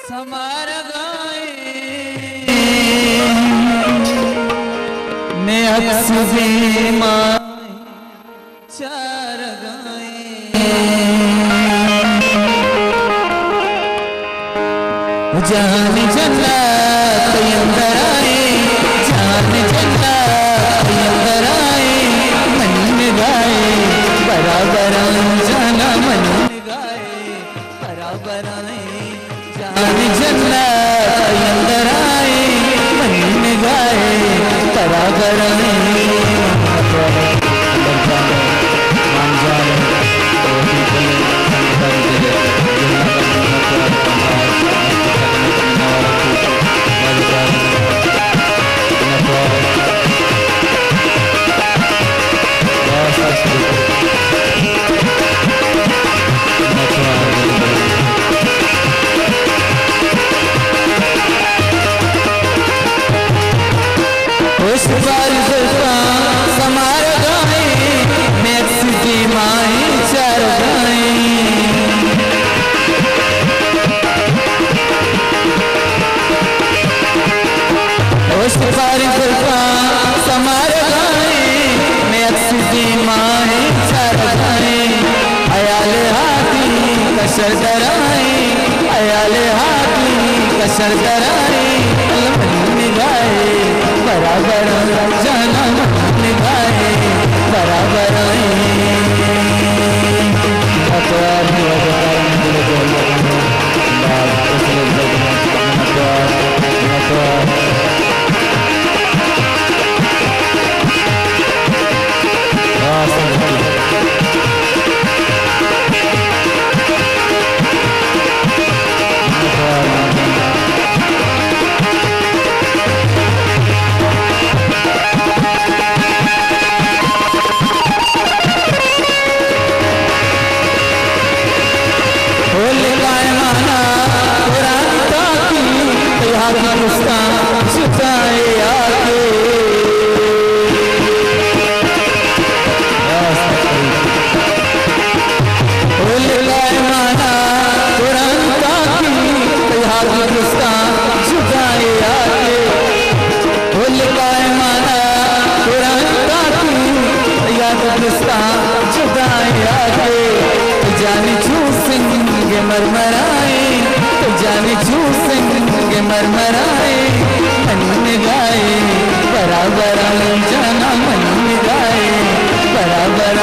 समार गाए ने अक्सुज़े माए चार गाए जान जन्नत अंदर आए जान जन्नत अंदर आए मन में गाए बराबर जाना मन में गाए बराबर आए जान जन्नत अंदर आए मन में गाए बराबर आए उस बार समार गाए मैं अक्सुज़े माए चार गाए उस बार समार गाए मैं अक्सुज़े माए चार गाए अयाल हाथी कसर दराए अयाल हाथी कसर दराए मन में गाए बराबर जाना मन गाए बराबर मरमराए तो जाने चूसेंगे मरमराए मन में गाए बराबर जाना मन में गाए बराबर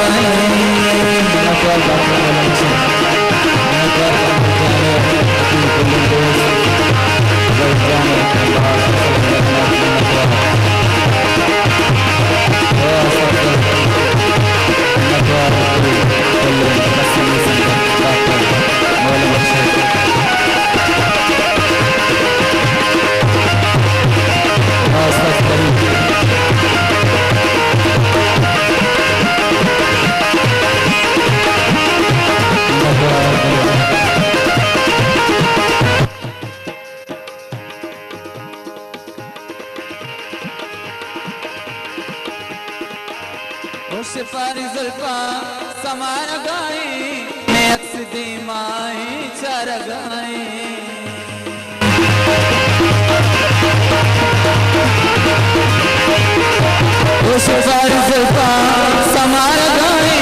उस पर जुल्फा समार गाए मैं अक्सुज़े माए चार गाए उस पर जुल्फा समार गाए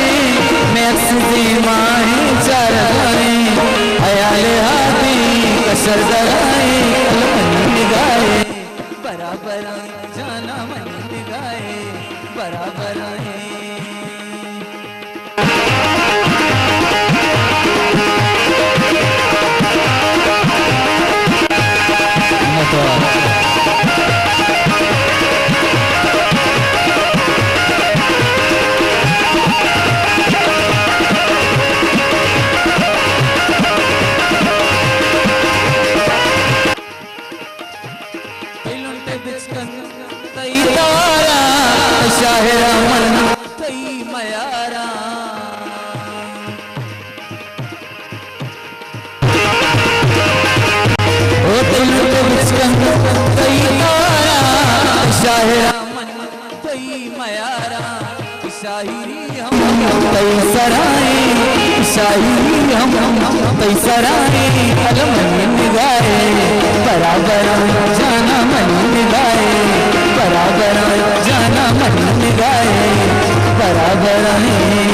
मैं अक्सुज़े माए चार गाए अयाल हाथी कसर दराए मन में गाए बराबर जाना मन में गाए बराबर शाहिरा मन तई मयारा ओ दिल के बिचकन तई तारा शाहिरा मन तई मयारा शाहिरी हम तई सराए शाहिरी हम तई सराए अलम गाए बराबर जाना मन निगाए, बराबर जाना मन निगाए, बराबर